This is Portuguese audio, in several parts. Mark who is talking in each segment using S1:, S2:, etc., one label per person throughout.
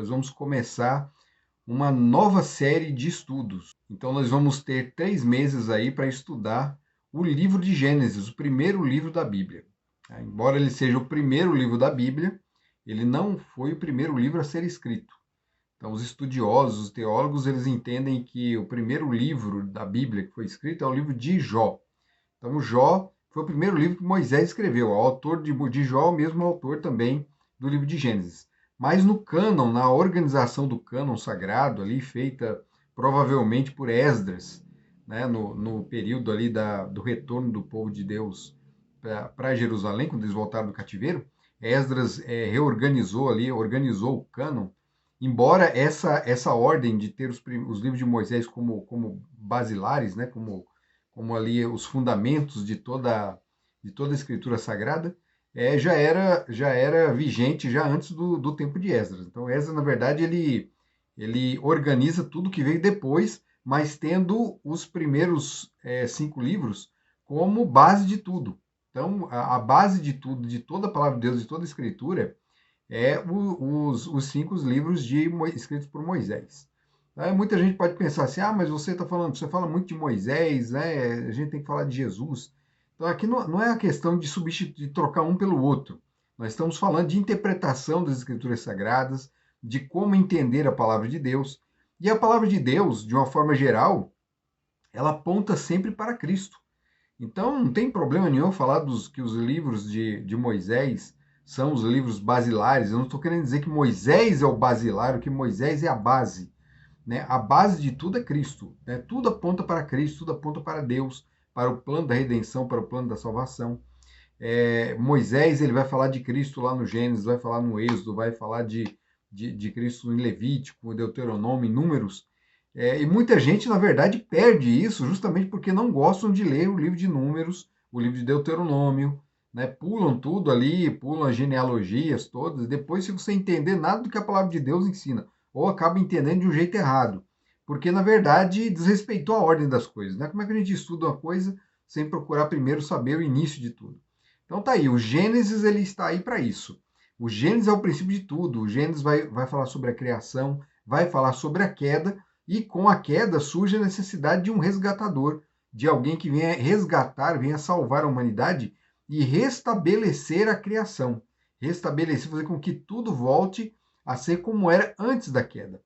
S1: nós vamos começar uma nova série de estudos. Então, nós vamos ter 3 meses aí para estudar o livro de Gênesis, o primeiro livro da Bíblia. Embora ele seja o primeiro livro da Bíblia, ele não foi o primeiro livro a ser escrito. Então, os estudiosos, os teólogos, eles entendem que o primeiro livro da Bíblia que foi escrito é o livro de Jó. Então, Jó foi o primeiro livro que Moisés escreveu. O autor de Jó é o mesmo autor também do livro de Gênesis. Mas no cânon, na organização do cânon sagrado, ali feita provavelmente por Esdras, né, no período ali do retorno do povo de Deus para Jerusalém, quando eles voltaram do cativeiro, Esdras reorganizou ali, organizou o cânon, embora essa ordem de ter os livros de Moisés como basilares, né, como ali os fundamentos de toda a escritura sagrada, já era vigente já antes do tempo de Esdras. Então, Esdras, na verdade, ele organiza tudo que veio depois, mas tendo os primeiros 5 livros como base de tudo. Então, a base de tudo, de toda a palavra de Deus, de toda a escritura, os 5 livros escritos por Moisés. Muita gente pode pensar assim, mas você fala muito de Moisés, né? A gente tem que falar de Jesus. Então aqui não é a questão de substituir, de trocar um pelo outro. Nós estamos falando de interpretação das Escrituras Sagradas, de como entender a palavra de Deus. E a palavra de Deus, de uma forma geral, ela aponta sempre para Cristo. Então não tem problema nenhum falar que os livros de Moisés são os livros basilares. Eu não estou querendo dizer que Moisés é o basilar, que Moisés é a base. Né? A base de tudo é Cristo. Né? Tudo aponta para Cristo, tudo aponta para Deus, para o plano da redenção, para o plano da salvação. Moisés ele vai falar de Cristo lá no Gênesis, vai falar no Êxodo, vai falar de Cristo em Levítico, Deuteronômio, em Números. E muita gente, na verdade, perde isso justamente porque não gostam de ler o livro de Números, o livro de Deuteronômio, né? Pulam tudo ali, pulam as genealogias todas, depois se você entender nada do que a palavra de Deus ensina, ou acaba entendendo de um jeito errado, porque na verdade desrespeitou a ordem das coisas, né? Como é que a gente estuda uma coisa sem procurar primeiro saber o início de tudo? Então tá aí, o Gênesis ele está aí para isso. O Gênesis é o princípio de tudo. O Gênesis vai falar sobre a criação, vai falar sobre a queda, e com a queda surge a necessidade de um resgatador, de alguém que venha resgatar, venha salvar a humanidade e restabelecer a criação. Restabelecer, fazer com que tudo volte a ser como era antes da queda.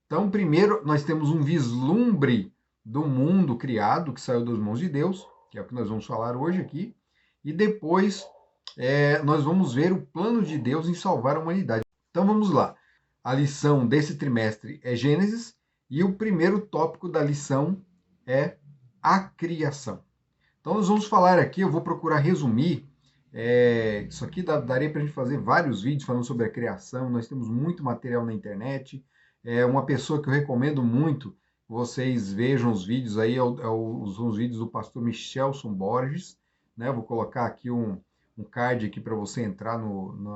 S1: Então, primeiro, nós temos um vislumbre do mundo criado, que saiu das mãos de Deus, que é o que nós vamos falar hoje aqui, e depois nós vamos ver o plano de Deus em salvar a humanidade. Então, vamos lá. A lição desse trimestre é Gênesis, e o primeiro tópico da lição é a criação. Então, nós vamos falar aqui, eu vou procurar resumir. Isso aqui daria para a gente fazer vários vídeos falando sobre a criação. Nós temos muito material na internet. Uma pessoa que eu recomendo muito, vocês vejam os vídeos aí, os vídeos do pastor Michelson Borges. Né? Eu vou colocar aqui um card aqui para você entrar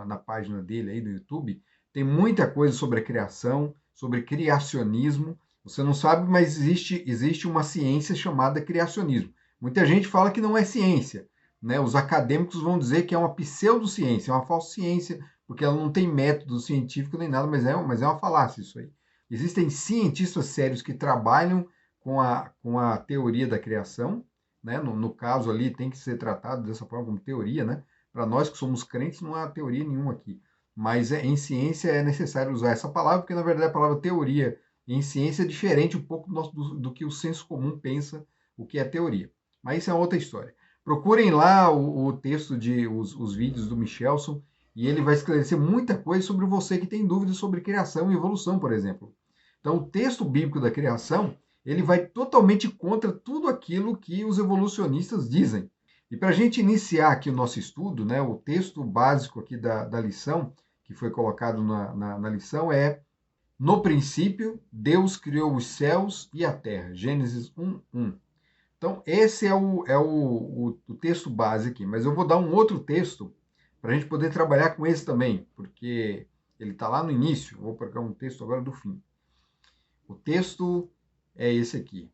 S1: na página dele aí do YouTube. Tem muita coisa sobre a criação, sobre criacionismo. Você não sabe, mas existe uma ciência chamada criacionismo. Muita gente fala que não é ciência, né? Os acadêmicos vão dizer que é uma pseudociência, é uma falsa ciência, porque ela não tem método científico nem nada, mas é uma falácia isso aí. Existem cientistas sérios que trabalham com a teoria da criação, né? No caso ali tem que ser tratado dessa forma como teoria, né? Para nós que somos crentes não há teoria nenhuma aqui, mas em ciência é necessário usar essa palavra, porque na verdade a palavra teoria em ciência é diferente um pouco do que o senso comum pensa o que é teoria. Mas isso é outra história. Procurem lá o texto os vídeos do Michelson, e ele vai esclarecer muita coisa sobre você que tem dúvidas sobre criação e evolução, por exemplo. Então, o texto bíblico da criação, ele vai totalmente contra tudo aquilo que os evolucionistas dizem. E para a gente iniciar aqui o nosso estudo, né, o texto básico aqui da lição, que foi colocado na lição, é: no princípio, Deus criou os céus e a terra. Gênesis 1:1. Então, esse é o texto base aqui, mas eu vou dar um outro texto para a gente poder trabalhar com esse também, porque ele está lá no início. Vou pegar um texto agora do fim. O texto é esse aqui.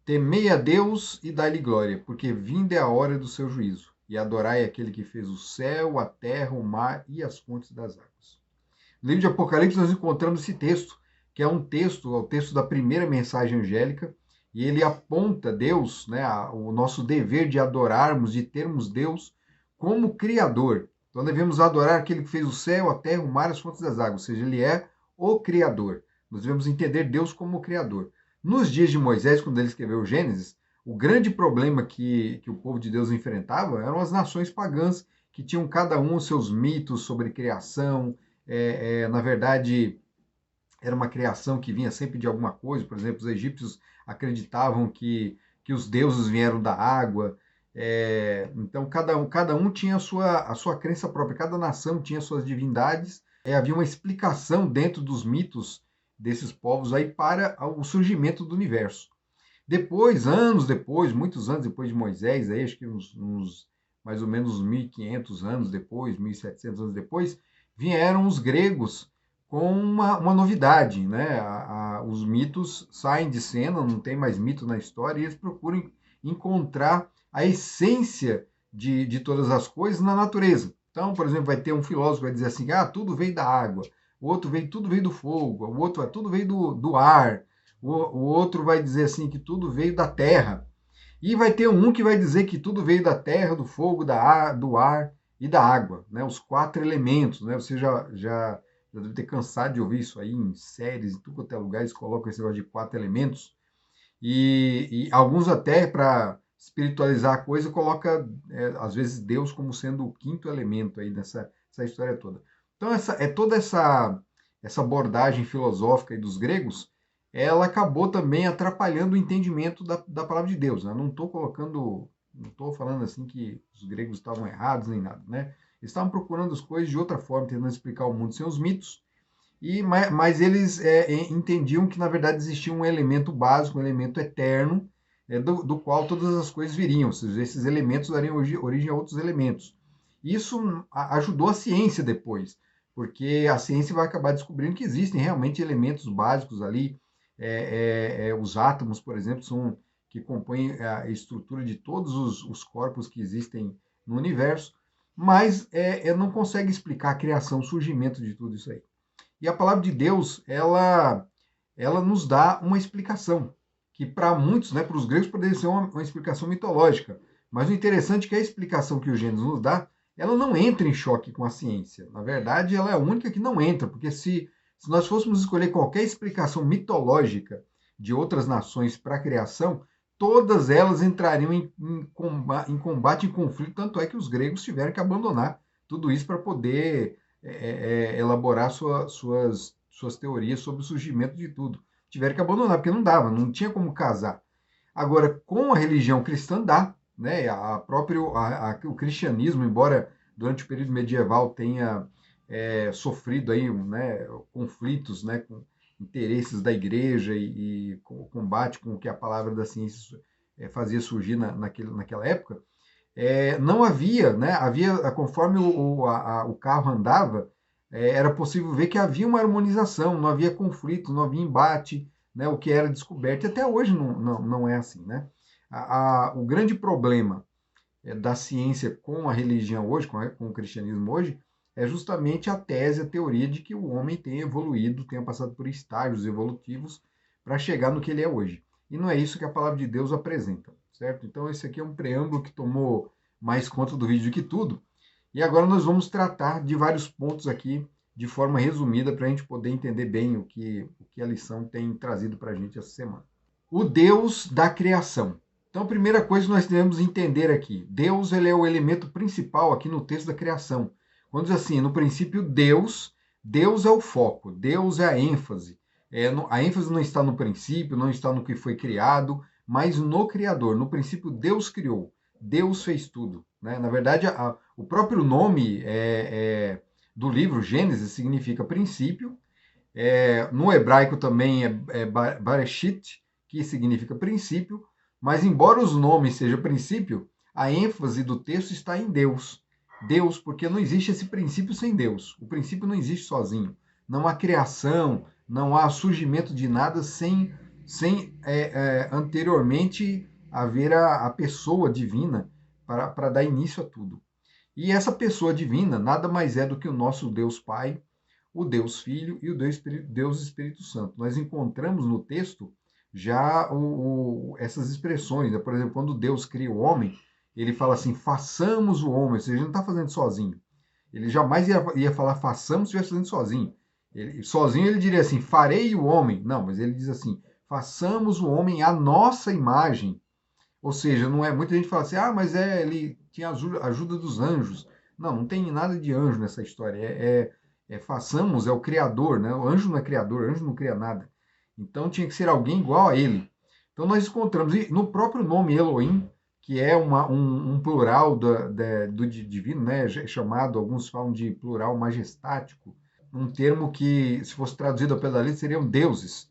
S1: Temei a Deus e dai-lhe glória, porque vinda é a hora do seu juízo, e adorai aquele que fez o céu, a terra, o mar e as fontes das águas. No livro de Apocalipse nós encontramos esse texto, que é um texto, é o texto da primeira mensagem angélica, e ele aponta Deus, né, o nosso dever de adorarmos, de termos Deus como Criador. Então devemos adorar aquele que fez o céu, a terra, o mar e as fontes das águas, ou seja, ele é o Criador. Nós devemos entender Deus como o Criador. Nos dias de Moisés, quando ele escreveu o Gênesis, o grande problema que o povo de Deus enfrentava eram as nações pagãs, que tinham cada um os seus mitos sobre criação. Na verdade, era uma criação que vinha sempre de alguma coisa. Por exemplo, os egípcios acreditavam que os deuses vieram da água. Então, cada um tinha a sua crença própria, cada nação tinha suas divindades. Havia uma explicação dentro dos mitos desses povos aí para o surgimento do universo. Depois, anos depois, muitos anos depois de Moisés, aí, acho que mais ou menos uns 1500 anos depois, 1700 anos depois, vieram os gregos com uma novidade, né? Os mitos saem de cena, não tem mais mito na história, e eles procuram encontrar a essência de todas as coisas na natureza. Então, por exemplo, vai ter um filósofo que vai dizer assim, tudo veio da água, o outro veio, tudo veio do fogo, o outro, tudo veio do ar, o outro vai dizer assim que tudo veio da terra. E vai ter um que vai dizer que tudo veio da terra, do fogo, do ar e da água, né? Os quatro elementos, né? Você já deve ter cansado de ouvir isso aí em séries, em tudo quanto é lugar, eles colocam esse negócio de quatro elementos. E alguns até, para espiritualizar a coisa, coloca, às vezes, Deus como sendo o quinto elemento aí nessa história toda. Então, toda essa abordagem filosófica aí dos gregos, ela acabou também atrapalhando o entendimento da palavra de Deus, né? Não estou falando assim que os gregos estavam errados nem nada, né? Eles estavam procurando as coisas de outra forma, tentando explicar o mundo sem os mitos, mas eles entendiam que, na verdade, existia um elemento básico, um elemento eterno, do qual todas as coisas viriam, ou seja, esses elementos dariam origem a outros elementos. Isso ajudou a ciência depois, porque a ciência vai acabar descobrindo que existem realmente elementos básicos ali. Os átomos, por exemplo, que compõem a estrutura de todos os corpos que existem no universo, mas não consegue explicar a criação, o surgimento de tudo isso aí. E a palavra de Deus, ela nos dá uma explicação, que para muitos, né, para os gregos, poderia ser uma explicação mitológica. Mas o interessante é que a explicação que o Gênesis nos dá, ela não entra em choque com a ciência. Na verdade, ela é a única que não entra, porque se nós fôssemos escolher qualquer explicação mitológica de outras nações para a criação, todas elas entrariam em combate, em conflito, tanto é que os gregos tiveram que abandonar tudo isso para poder elaborar suas teorias sobre o surgimento de tudo. Tiveram que abandonar, porque não dava, não tinha como casar. Agora, com a religião cristã dá, né? O cristianismo, embora durante o período medieval tenha sofrido aí, né, conflitos, né, com interesses da igreja e combate com o que a palavra da ciência fazia surgir naquela época, não havia, né? Conforme o carro andava, era possível ver que havia uma harmonização, não havia conflito, não havia embate, né? O que era descoberto, e até hoje não é assim, né? O grande problema da ciência com a religião hoje, com o cristianismo hoje, é justamente a tese, a teoria de que o homem tem evoluído, tenha passado por estágios evolutivos para chegar no que ele é hoje. E não é isso que a palavra de Deus apresenta, certo? Então, esse aqui é um preâmbulo que tomou mais conta do vídeo do que tudo. E agora nós vamos tratar de vários pontos aqui, de forma resumida, para a gente poder entender bem o que a lição tem trazido para a gente essa semana. O Deus da criação. Então, a primeira coisa que nós devemos entender aqui, Deus ele é o elemento principal aqui no texto da criação. Quando diz assim, no princípio Deus é o foco, Deus é a ênfase. A ênfase não está no princípio, não está no que foi criado, mas no Criador. No princípio Deus criou, Deus fez tudo. Né? Na verdade, o próprio nome do livro Gênesis significa princípio. No hebraico também é Bereshit, que significa princípio, mas embora os nomes sejam princípio, a ênfase do texto está em Deus. Deus, porque não existe esse princípio sem Deus. O princípio não existe sozinho. Não há criação, não há surgimento de nada sem anteriormente haver a pessoa divina para dar início a tudo. E essa pessoa divina nada mais é do que o nosso Deus Pai, o Deus Filho e o Deus Espírito Santo. Nós encontramos no texto já essas expressões, né? Por exemplo, quando Deus cria o homem, ele fala assim, façamos o homem, ou seja, ele não está fazendo sozinho. Ele jamais ia falar façamos se estivesse fazendo sozinho. Sozinho ele diria assim, farei o homem. Não, mas ele diz assim, façamos o homem à nossa imagem. Ou seja, não é. Muita gente fala assim, ah, mas ele tinha a ajuda dos anjos. Não, não tem nada de anjo nessa história. Façamos, é o Criador, né? O anjo não é criador, o anjo não cria nada. Então tinha que ser alguém igual a ele. Então nós encontramos, e no próprio nome Elohim, que é um plural do divino, né? Chamado, alguns falam de plural majestático, um termo que, se fosse traduzido ao pé da letra, seriam deuses.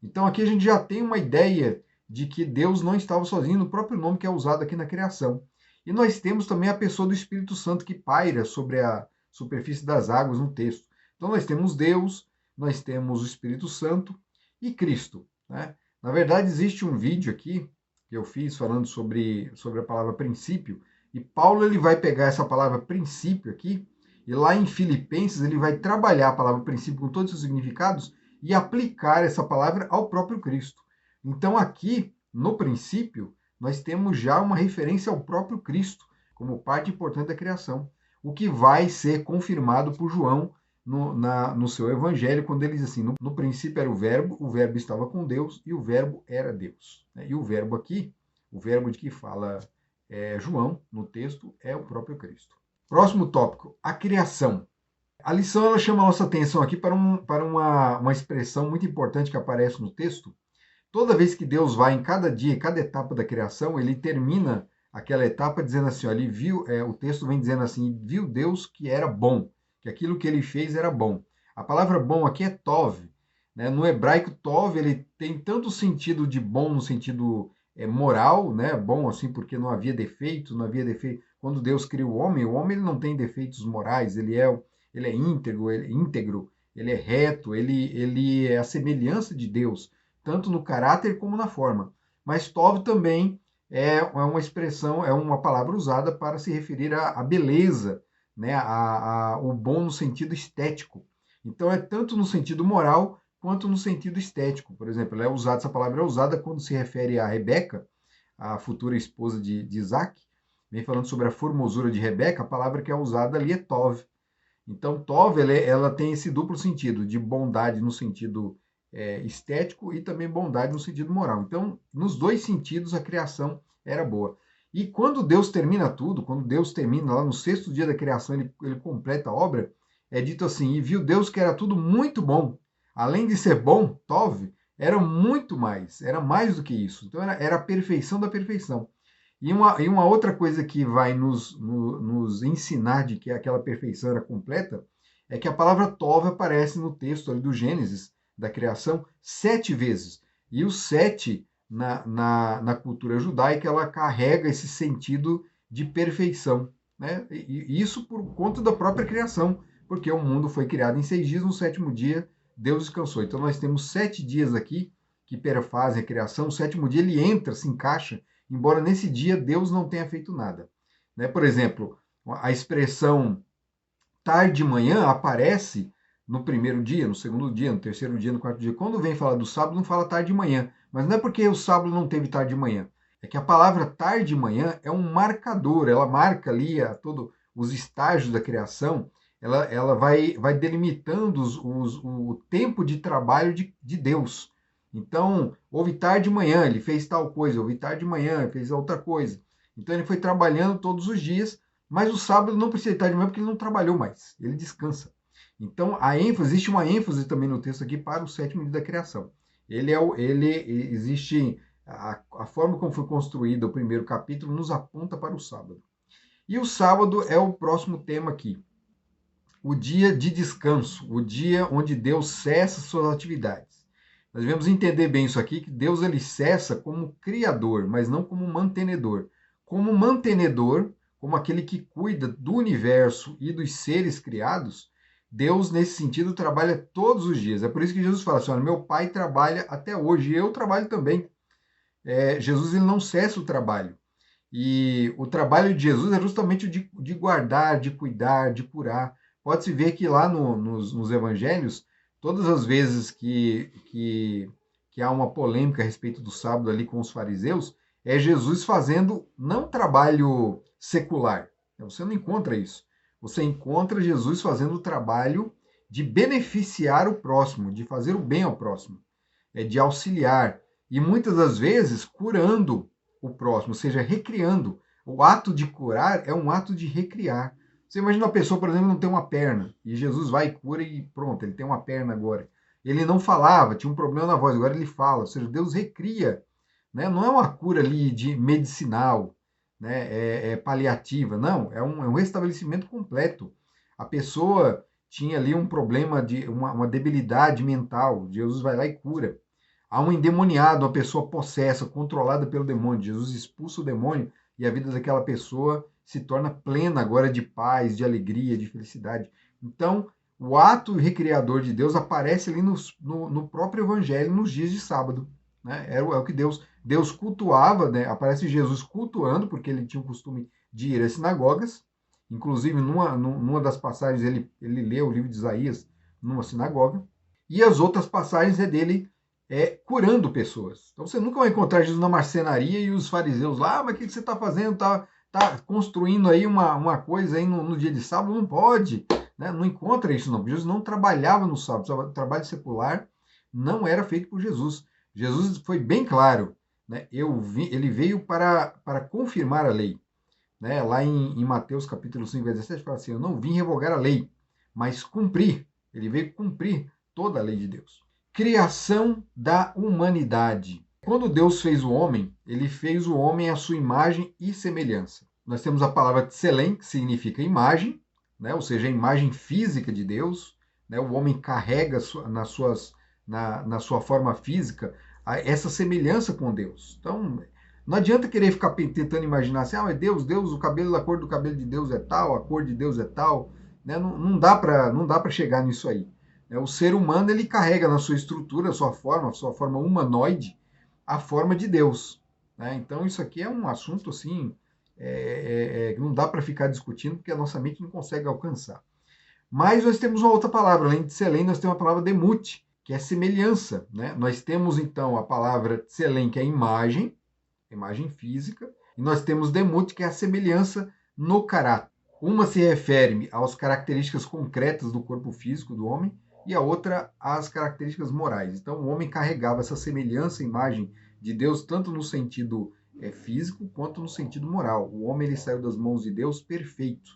S1: Então aqui a gente já tem uma ideia de que Deus não estava sozinho no próprio nome que é usado aqui na criação. E nós temos também a pessoa do Espírito Santo que paira sobre a superfície das águas no texto. Então nós temos Deus, nós temos o Espírito Santo e Cristo, né? Na verdade, existe um vídeo aqui que eu fiz falando sobre a palavra princípio, e Paulo ele vai pegar essa palavra princípio aqui, e lá em Filipenses ele vai trabalhar a palavra princípio com todos os seus significados e aplicar essa palavra ao próprio Cristo. Então, aqui, no princípio, nós temos já uma referência ao próprio Cristo, como parte importante da criação, o que vai ser confirmado por João no seu evangelho, quando ele diz assim, no princípio era o verbo estava com Deus e o verbo era Deus. E o verbo aqui, o verbo de que fala João no texto, é o próprio Cristo. Próximo tópico, a criação. A lição ela chama a nossa atenção aqui para uma expressão muito importante que aparece no texto. Toda vez que Deus vai em cada dia, em cada etapa da criação, ele termina aquela etapa dizendo assim, ó, ele viu, o texto vem dizendo assim, viu Deus que era bom, que aquilo que ele fez era bom. A palavra bom aqui é tov, né? No hebraico, tov, ele tem tanto sentido de bom no sentido moral, né? Bom assim, porque não havia defeitos, não havia defeito. Quando Deus cria o homem ele não tem defeitos morais, ele é íntegro, ele é reto, ele é a semelhança de Deus, tanto no caráter como na forma. Mas Tov também é uma expressão, é uma palavra usada para se referir à beleza, né? O bom no sentido estético. Então é tanto no sentido moral quanto no sentido estético. Por exemplo, essa palavra é usada quando se refere a Rebeca, a futura esposa de Isaac, vem falando sobre a formosura de Rebeca, a palavra que é usada ali é Tov. Então, Tov, ela tem esse duplo sentido, de bondade no sentido estético e também bondade no sentido moral. Então, nos dois sentidos, a criação era boa. E quando Deus termina tudo, quando Deus termina lá no sexto dia da criação, ele completa a obra, é dito assim, e viu Deus que era tudo muito bom. Além de ser bom, Tov, era muito mais, era mais do que isso. Então, era a perfeição da perfeição. E uma outra coisa que vai nos ensinar de que aquela perfeição era completa é que a palavra Tov aparece no texto ali do Gênesis, da criação, 7 vezes. E o 7, na cultura judaica, ela carrega esse sentido de perfeição, né? E isso por conta da própria criação, porque o mundo foi criado em 6 dias, no sétimo dia Deus descansou. Então nós temos 7 dias aqui que perfazem a criação, o sétimo dia ele entra, se encaixa, embora nesse dia Deus não tenha feito nada. Né? Por exemplo, a expressão tarde de manhã aparece no primeiro dia, no segundo dia, no terceiro dia, no quarto dia. Quando vem falar do sábado, não fala tarde de manhã. Mas não é porque o sábado não teve tarde de manhã. É que a palavra tarde de manhã é um marcador, ela marca ali todos os estágios da criação, ela vai delimitando o tempo de trabalho de Deus. Então, houve tarde de manhã, ele fez tal coisa, houve tarde de manhã, ele fez outra coisa. Então, ele foi trabalhando todos os dias, mas o sábado não precisa estar de manhã porque ele não trabalhou mais, ele descansa. Então, existe uma ênfase também no texto aqui para o sétimo dia da criação. Existe a forma como foi construída o primeiro capítulo nos aponta para o sábado. E o sábado é o próximo tema aqui. O dia de descanso, o dia onde Deus cessa suas atividades. Nós devemos entender bem isso aqui, que Deus ele cessa como criador, mas não como mantenedor. Como mantenedor, como aquele que cuida do universo e dos seres criados, Deus, nesse sentido, trabalha todos os dias. É por isso que Jesus fala assim, olha, meu pai trabalha até hoje, e eu trabalho também. Jesus ele não cessa o trabalho. E o trabalho de Jesus é justamente o de guardar, de cuidar, de curar. pode-se ver que lá nos evangelhos, todas as vezes que há uma polêmica a respeito do sábado ali com os fariseus, é Jesus fazendo não trabalho secular. Você não encontra isso. Você encontra Jesus fazendo o trabalho de beneficiar o próximo, de fazer o bem ao próximo, de auxiliar. E muitas das vezes curando o próximo, ou seja, recriando. O ato de curar é um ato de recriar. Você imagina uma pessoa, por exemplo, não tem uma perna, e Jesus vai e cura e pronto, ele tem uma perna agora. Ele não falava, tinha um problema na voz, agora ele fala. Ou seja, Deus recria. Né? Não é uma cura ali de medicinal, né? É paliativa, não, é um restabelecimento completo. A pessoa tinha ali um problema de uma debilidade mental, Jesus vai lá e cura. Há um endemoniado, uma pessoa possessa, controlada pelo demônio, Jesus expulsa o demônio e a vida daquela pessoa se torna plena agora de paz, de alegria, de felicidade. Então, o ato recriador de Deus aparece ali no próprio evangelho, nos dias de sábado. Né? É o que Deus cultuava, né? Aparece Jesus cultuando, porque ele tinha o costume de ir às sinagogas. Inclusive, numa das passagens, ele lê o livro de Isaías numa sinagoga. E as outras passagens é dele curando pessoas. Então você nunca vai encontrar Jesus na marcenaria e os fariseus lá, mas o que você está fazendo? Tá construindo aí uma coisa aí no dia de sábado? Não pode. Né? Não encontra isso, não. Jesus não trabalhava no sábado. O trabalho secular não era feito por Jesus. Jesus foi bem claro. Né? Ele veio para confirmar a lei. Né? Lá em Mateus capítulo 5, 17, fala assim, eu não vim revogar a lei, mas cumprir. Ele veio cumprir toda a lei de Deus. Criação da humanidade. Quando Deus fez o homem, ele fez o homem à sua imagem e semelhança. Nós temos a palavra tselem, que significa imagem, né? Ou seja, a imagem física de Deus. Né? O homem carrega na sua forma física essa semelhança com Deus. Então, não adianta querer ficar tentando imaginar assim, mas Deus, a cor do cabelo de Deus é tal, a cor de Deus é tal. Né? Não dá para chegar nisso aí. O ser humano ele carrega na sua estrutura, sua forma humanoide, a forma de Deus. Né? Então isso aqui é um assunto assim que não dá para ficar discutindo porque a nossa mente não consegue alcançar. Mas nós temos uma outra palavra, além de selem, nós temos a palavra demut, que é semelhança. Né? Nós temos então a palavra selem, que é imagem física, e nós temos demut, que é a semelhança no caráter. Uma se refere às características concretas do corpo físico do homem, e a outra às características morais. Então, o homem carregava essa semelhança, imagem de Deus, tanto no sentido físico quanto no sentido moral. O homem ele saiu das mãos de Deus perfeito.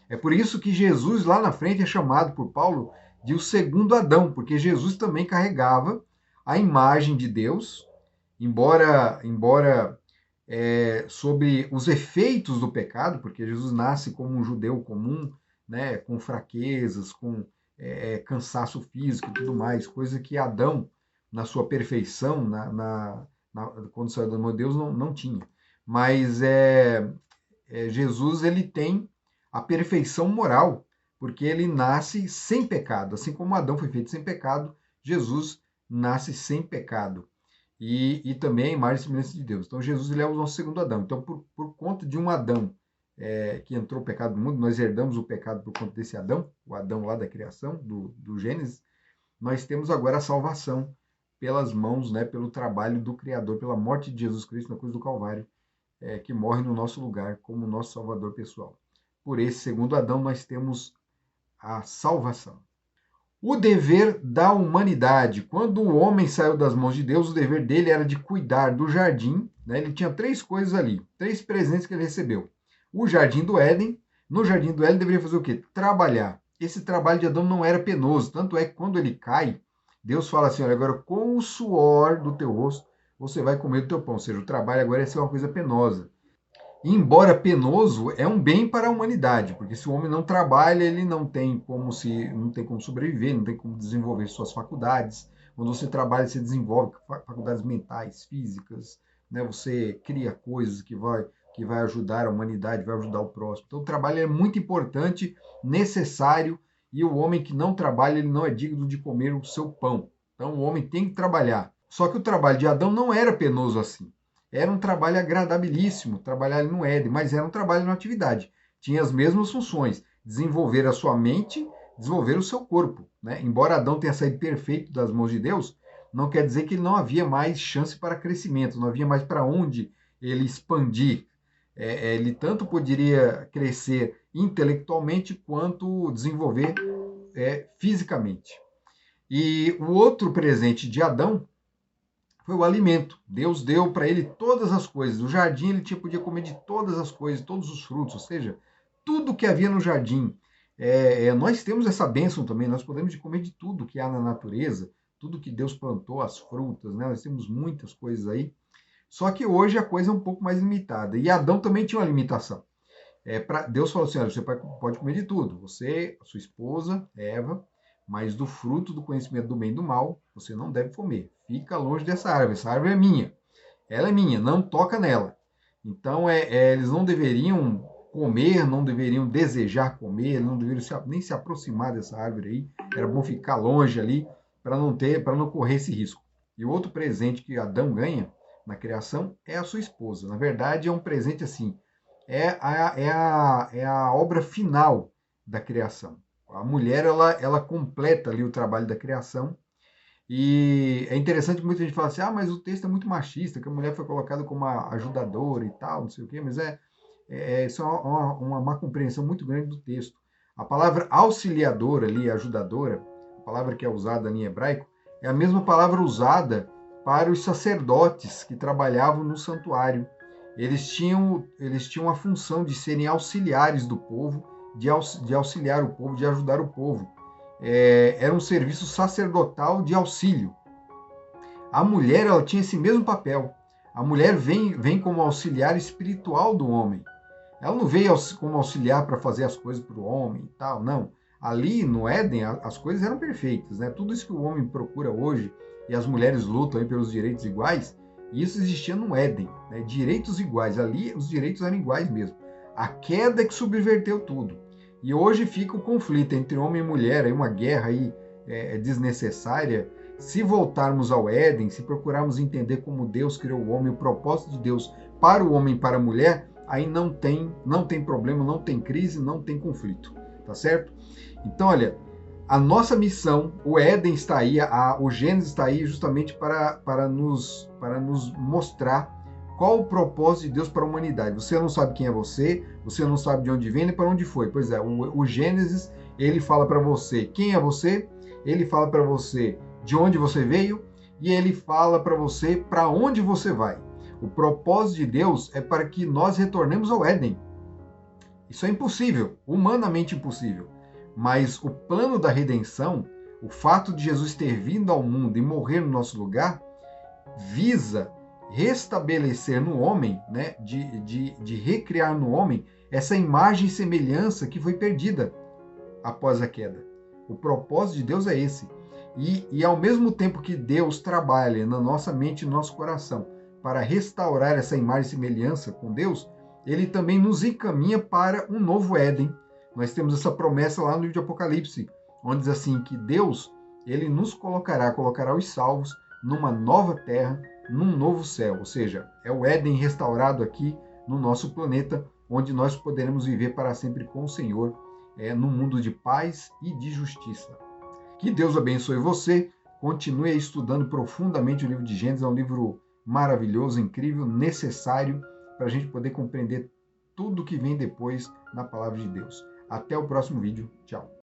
S1: É por isso que Jesus, lá na frente, é chamado por Paulo de o segundo Adão, porque Jesus também carregava a imagem de Deus, embora sobre os efeitos do pecado, porque Jesus nasce como um judeu comum, né, com fraquezas, com cansaço físico e tudo mais, coisa que Adão, na sua perfeição, quando saiu da mão de Deus, não tinha. Mas Jesus ele tem a perfeição moral, porque ele nasce sem pecado. Assim como Adão foi feito sem pecado, Jesus nasce sem pecado. E também a imagem e semelhança de Deus. Então Jesus ele é o nosso segundo Adão. Então, por conta de um Adão que entrou o pecado no mundo, nós herdamos o pecado por conta desse Adão, o Adão lá da criação, do Gênesis, nós temos agora a salvação pelas mãos, né, pelo trabalho do Criador, pela morte de Jesus Cristo na cruz do Calvário, que morre no nosso lugar como nosso Salvador pessoal. Por esse segundo Adão nós temos a salvação. O dever da humanidade. Quando o homem saiu das mãos de Deus, o dever dele era de cuidar do jardim. Né? Ele tinha 3 coisas ali, 3 presentes que ele recebeu. O jardim do Éden. No jardim do Éden deveria fazer o quê? Trabalhar. Esse trabalho de Adão não era penoso. Tanto é que quando ele cai, Deus fala assim, olha, agora com o suor do teu rosto, você vai comer do teu pão. Ou seja, o trabalho agora ia ser uma coisa penosa. E, embora penoso, é um bem para a humanidade, porque se o homem não trabalha, ele não tem como sobreviver, não tem como desenvolver suas faculdades. Quando você trabalha, você desenvolve faculdades mentais, físicas, né? Você cria coisas que vai ajudar a humanidade, vai ajudar o próximo. Então, o trabalho é muito importante, necessário, e o homem que não trabalha, ele não é digno de comer o seu pão. Então, o homem tem que trabalhar. Só que o trabalho de Adão não era penoso assim. Era um trabalho agradabilíssimo, trabalhar no Éden, mas era um trabalho na atividade. Tinha as mesmas funções. desenvolver a sua mente, desenvolver o seu corpo, né? Embora Adão tenha saído perfeito das mãos de Deus, não quer dizer que não havia mais chance para crescimento, não havia mais para onde ele expandir. Ele tanto poderia crescer intelectualmente quanto desenvolver fisicamente. E o outro presente de Adão foi o alimento. Deus deu para ele todas as coisas. No jardim ele podia comer de todas as coisas, todos os frutos, ou seja, tudo que havia no jardim. Nós temos essa bênção também, nós podemos comer de tudo que há na natureza, tudo que Deus plantou, as frutas, né? Nós temos muitas coisas aí. Só que hoje a coisa é um pouco mais limitada. E Adão também tinha uma limitação. Deus falou assim: olha, você pode comer de tudo. Você, a sua esposa, Eva, mas do fruto do conhecimento do bem e do mal, você não deve comer. Fica longe dessa árvore. Essa árvore é minha. Ela é minha, não toca nela. Então, eles não deveriam comer, não deveriam desejar comer, não deveriam nem se aproximar dessa árvore aí. Era bom ficar longe ali para não correr esse risco. E o outro presente que Adão ganha na criação é a sua esposa. Na verdade, é um presente assim, é a obra final da criação. A mulher, ela completa ali o trabalho da criação. E é interessante que muita gente fala assim, mas o texto é muito machista, que a mulher foi colocada como uma ajudadora e tal, não sei o quê, mas isso é uma má compreensão muito grande do texto. A palavra auxiliadora ali, ajudadora, a palavra que é usada ali em hebraico, é a mesma palavra usada para os sacerdotes que trabalhavam no santuário. Eles tinham a função de serem auxiliares do povo, de auxiliar o povo, de ajudar o povo. Era um serviço sacerdotal de auxílio. A mulher, ela tinha esse mesmo papel. A mulher vem como auxiliar espiritual do homem. Ela não veio como auxiliar para fazer as coisas para o homem e tal, não. Ali no Éden, as coisas eram perfeitas, né? Tudo isso que o homem procura hoje e as mulheres lutam aí pelos direitos iguais, isso existia no Éden, né? Direitos iguais. Ali os direitos eram iguais mesmo. A queda é que subverteu tudo. E hoje fica o conflito entre homem e mulher, aí uma guerra aí desnecessária. Se voltarmos ao Éden, se procurarmos entender como Deus criou o homem, o propósito de Deus para o homem e para a mulher, aí não tem problema, não tem crise, não tem conflito, tá certo? Então, olha, a nossa missão, o Éden está aí, o Gênesis está aí justamente para nos mostrar qual o propósito de Deus para a humanidade. Você não sabe quem é você não sabe de onde vem nem para onde foi. Pois é, o Gênesis, ele fala para você quem é você, ele fala para você de onde você veio e ele fala para você para onde você vai. O propósito de Deus é para que nós retornemos ao Éden. Isso é impossível, humanamente impossível. Mas o plano da redenção, o fato de Jesus ter vindo ao mundo e morrer no nosso lugar, visa restabelecer no homem, né, de recriar no homem essa imagem e semelhança que foi perdida após a queda. O propósito de Deus é esse. E ao mesmo tempo que Deus trabalha na nossa mente e no nosso coração para restaurar essa imagem e semelhança com Deus, ele também nos encaminha para um novo Éden. Nós temos essa promessa lá no livro de Apocalipse, onde diz assim que Deus, ele nos colocará os salvos numa nova terra, num novo céu. Ou seja, é o Éden restaurado aqui no nosso planeta, onde nós poderemos viver para sempre com o Senhor, num mundo de paz e de justiça. Que Deus abençoe você. Continue estudando profundamente o livro de Gênesis. É um livro maravilhoso, incrível, necessário para a gente poder compreender tudo que vem depois na palavra de Deus. Até o próximo vídeo. Tchau.